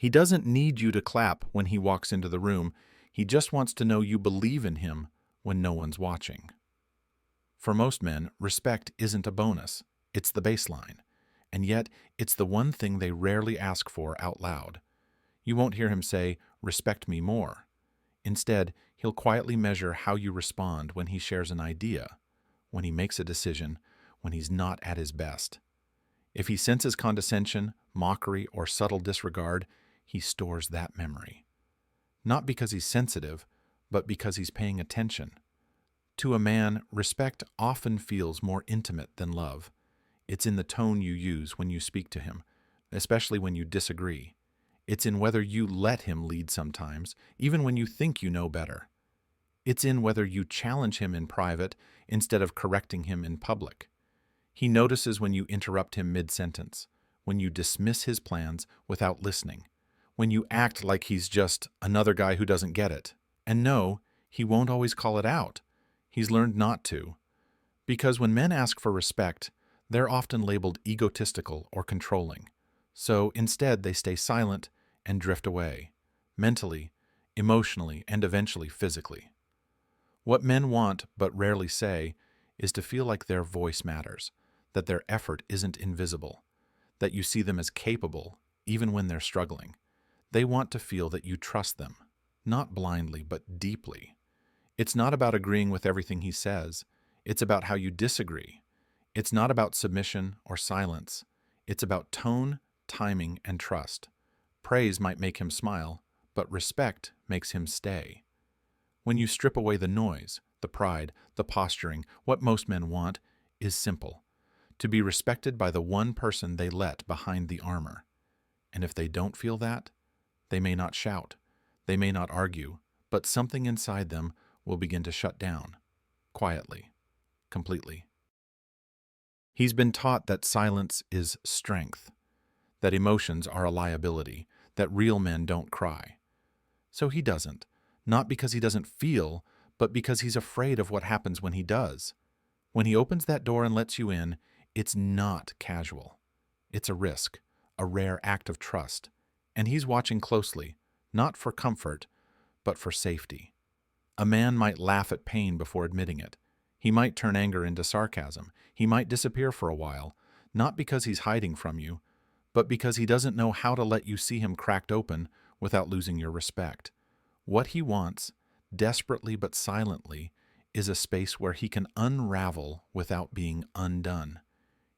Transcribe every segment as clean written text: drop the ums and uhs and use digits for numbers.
He doesn't need you to clap when he walks into the room. He just wants to know you believe in him when no one's watching. For most men, respect isn't a bonus, it's the baseline. And yet, it's the one thing they rarely ask for out loud. You won't hear him say, "Respect me more." Instead, he'll quietly measure how you respond when he shares an idea, when he makes a decision, when he's not at his best. If he senses condescension, mockery, or subtle disregard, he stores that memory. Not because he's sensitive, but because he's paying attention. To a man, respect often feels more intimate than love. It's in the tone you use when you speak to him, especially when you disagree. It's in whether you let him lead sometimes, even when you think you know better. It's in whether you challenge him in private instead of correcting him in public. He notices when you interrupt him mid-sentence, when you dismiss his plans without listening, when you act like he's just another guy who doesn't get it. And no, he won't always call it out. He's learned not to. Because when men ask for respect, they're often labeled egotistical or controlling. So instead, they stay silent and drift away, mentally, emotionally, and eventually physically. What men want but rarely say is to feel like their voice matters, that their effort isn't invisible, that you see them as capable even when they're struggling. They want to feel that you trust them, not blindly but deeply. It's not about agreeing with everything he says. It's about how you disagree. It's not about submission or silence. It's about tone, timing, and trust. Praise might make him smile, but respect makes him stay. When you strip away the noise, the pride, the posturing, what most men want is simple: to be respected by the one person they let behind the armor. And if they don't feel that, they may not shout, they may not argue, but something inside them will begin to shut down, quietly, completely. He's been taught that silence is strength, that emotions are a liability, that real men don't cry. So he doesn't, not because he doesn't feel, but because he's afraid of what happens when he does. When he opens that door and lets you in, it's not casual. It's a risk, a rare act of trust. And he's watching closely, not for comfort, but for safety. A man might laugh at pain before admitting it. He might turn anger into sarcasm. He might disappear for a while, not because he's hiding from you, but because he doesn't know how to let you see him cracked open without losing your respect. What he wants, desperately but silently, is a space where he can unravel without being undone.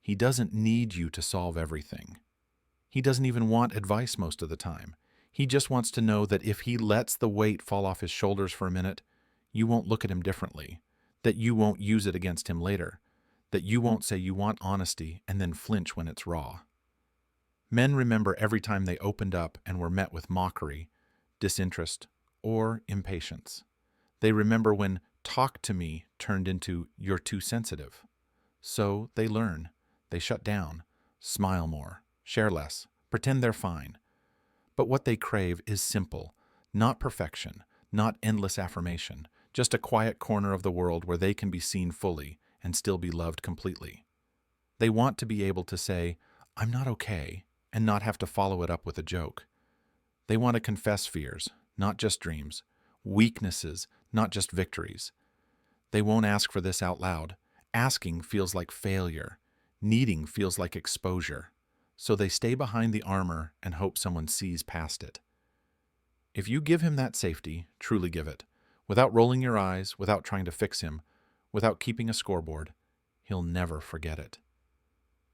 He doesn't need you to solve everything. He doesn't even want advice most of the time. He just wants to know that if he lets the weight fall off his shoulders for a minute, you won't look at him differently, that you won't use it against him later, that you won't say you want honesty and then flinch when it's raw. Men remember every time they opened up and were met with mockery, disinterest, or impatience. They remember when "talk to me" turned into "you're too sensitive." So they learn, they shut down, smile more, share less, pretend they're fine. But what they crave is simple, not perfection, not endless affirmation, just a quiet corner of the world where they can be seen fully and still be loved completely. They want to be able to say, "I'm not okay," and not have to follow it up with a joke. They want to confess fears, not just dreams, weaknesses, not just victories. They won't ask for this out loud. Asking feels like failure. Needing feels like exposure. So they stay behind the armor and hope someone sees past it. If you give him that safety, truly give it, without rolling your eyes, without trying to fix him, without keeping a scoreboard, he'll never forget it.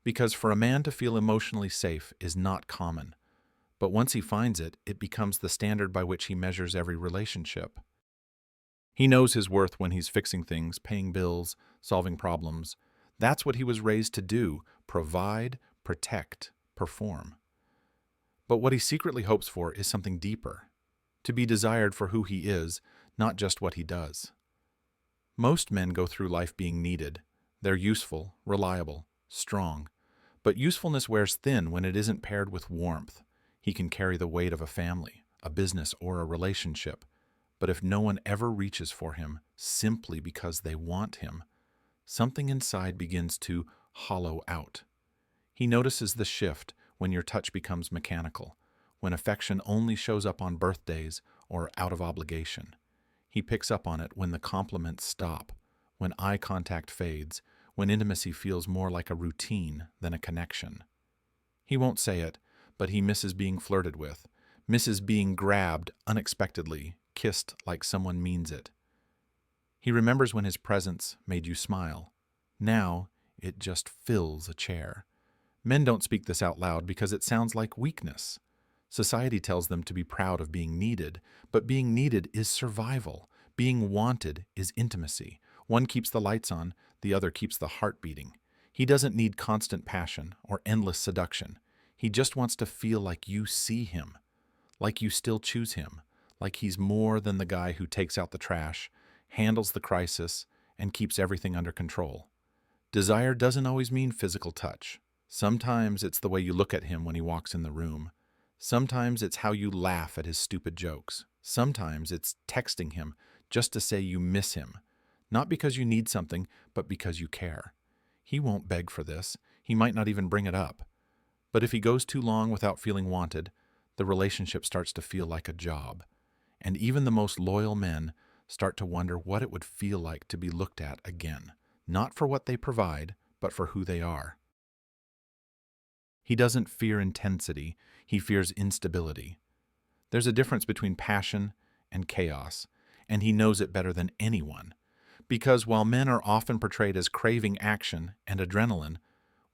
Because for a man to feel emotionally safe is not common, but once he finds it, it becomes the standard by which he measures every relationship. He knows his worth when he's fixing things, paying bills, solving problems. That's what he was raised to do: provide, protect, perform. But what he secretly hopes for is something deeper, to be desired for who he is, not just what he does. Most men go through life being needed. They're useful, reliable, strong. But usefulness wears thin when it isn't paired with warmth. He can carry the weight of a family, a business, or a relationship. But if no one ever reaches for him simply because they want him, something inside begins to hollow out. He notices the shift when your touch becomes mechanical, when affection only shows up on birthdays or out of obligation. He picks up on it when the compliments stop, when eye contact fades, when intimacy feels more like a routine than a connection. He won't say it, but he misses being flirted with, misses being grabbed unexpectedly, kissed like someone means it. He remembers when his presence made you smile. Now, it just fills a chair. Men don't speak this out loud because it sounds like weakness. Society tells them to be proud of being needed, but being needed is survival. Being wanted is intimacy. One keeps the lights on, the other keeps the heart beating. He doesn't need constant passion or endless seduction. He just wants to feel like you see him, like you still choose him, like he's more than the guy who takes out the trash, handles the crisis, and keeps everything under control. Desire doesn't always mean physical touch. Sometimes it's the way you look at him when he walks in the room. Sometimes it's how you laugh at his stupid jokes. Sometimes it's texting him just to say you miss him, not because you need something, but because you care. He won't beg for this. He might not even bring it up. But if he goes too long without feeling wanted, the relationship starts to feel like a job. And even the most loyal men start to wonder what it would feel like to be looked at again, not for what they provide, but for who they are. He doesn't fear intensity, he fears instability. There's a difference between passion and chaos, and he knows it better than anyone. Because while men are often portrayed as craving action and adrenaline,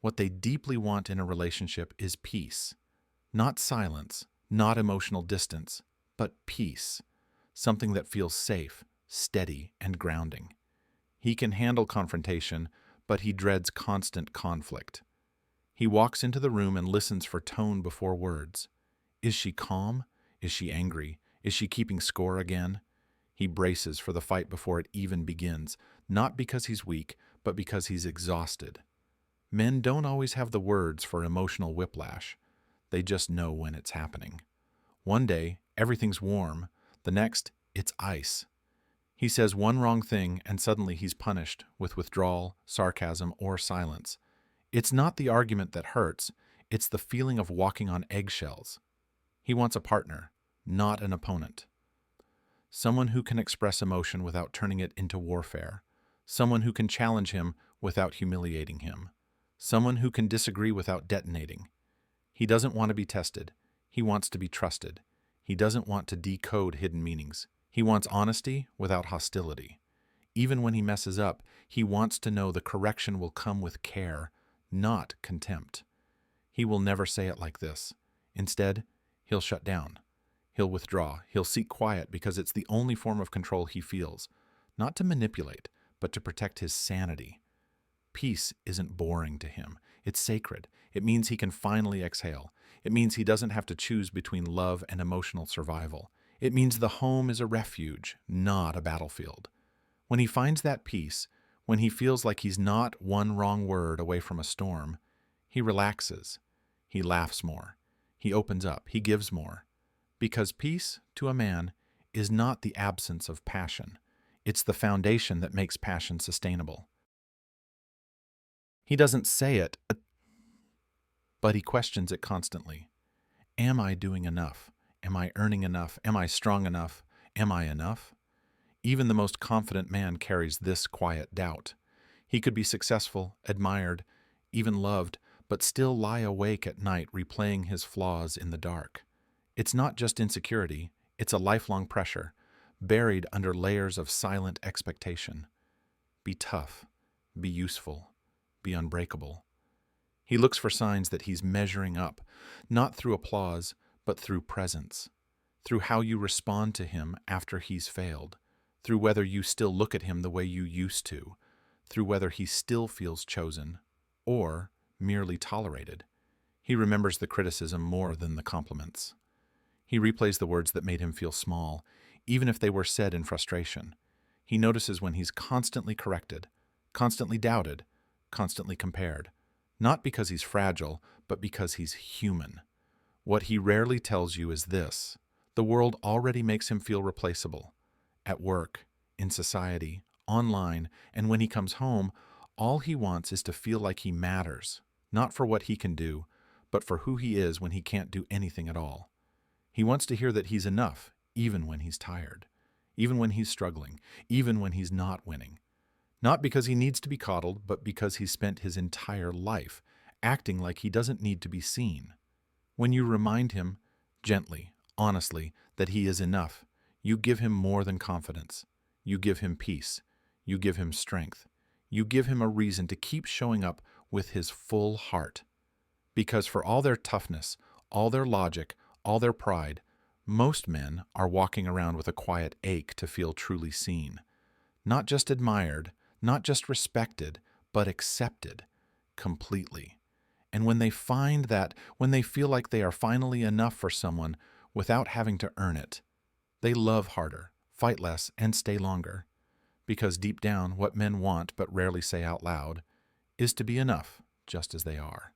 what they deeply want in a relationship is peace. Not silence, not emotional distance, but peace. Something that feels safe, steady, and grounding. He can handle confrontation, but he dreads constant conflict. He walks into the room and listens for tone before words. Is she calm? Is she angry? Is she keeping score again? He braces for the fight before it even begins, not because he's weak, but because he's exhausted. Men don't always have the words for emotional whiplash. They just know when it's happening. One day, everything's warm. The next, it's ice. He says one wrong thing and suddenly he's punished with withdrawal, sarcasm, or silence. It's not the argument that hurts, it's the feeling of walking on eggshells. He wants a partner, not an opponent. Someone who can express emotion without turning it into warfare. Someone who can challenge him without humiliating him. Someone who can disagree without detonating. He doesn't want to be tested. He wants to be trusted. He doesn't want to decode hidden meanings. He wants honesty without hostility. Even when he messes up, he wants to know the correction will come with care, not contempt. He will never say it like this. Instead, he'll shut down. He'll withdraw. He'll seek quiet because it's the only form of control he feels, not to manipulate, but to protect his sanity. Peace isn't boring to him. It's sacred. It means he can finally exhale. It means he doesn't have to choose between love and emotional survival. It means the home is a refuge, not a battlefield. When he finds that peace, when he feels like he's not one wrong word away from a storm, he relaxes. He laughs more. He opens up. He gives more. Because peace, to a man, is not the absence of passion. It's the foundation that makes passion sustainable. He doesn't say it, but he questions it constantly. Am I doing enough? Am I earning enough? Am I strong enough? Am I enough? Even the most confident man carries this quiet doubt. He could be successful, admired, even loved, but still lie awake at night replaying his flaws in the dark. It's not just insecurity, it's a lifelong pressure, buried under layers of silent expectation. Be tough, be useful, be unbreakable. He looks for signs that he's measuring up, not through applause, but through presence, through how you respond to him after he's failed, through whether you still look at him the way you used to, through whether he still feels chosen, or merely tolerated. He remembers the criticism more than the compliments. He replays the words that made him feel small, even if they were said in frustration. He notices when he's constantly corrected, constantly doubted, constantly compared. Not because he's fragile, but because he's human. What he rarely tells you is this: the world already makes him feel replaceable. At work, in society, online, and when he comes home, all he wants is to feel like he matters, not for what he can do, but for who he is when he can't do anything at all. He wants to hear that he's enough, even when he's tired, even when he's struggling, even when he's not winning. Not because he needs to be coddled, but because he's spent his entire life acting like he doesn't need to be seen. When you remind him, gently, honestly, that he is enough, you give him more than confidence. You give him peace. You give him strength. You give him a reason to keep showing up with his full heart. Because for all their toughness, all their logic, all their pride, most men are walking around with a quiet ache to feel truly seen. Not just admired, not just respected, but accepted completely. And when they find that, when they feel like they are finally enough for someone without having to earn it, they love harder, fight less, and stay longer. Because deep down, what men want but rarely say out loud is to be enough just as they are.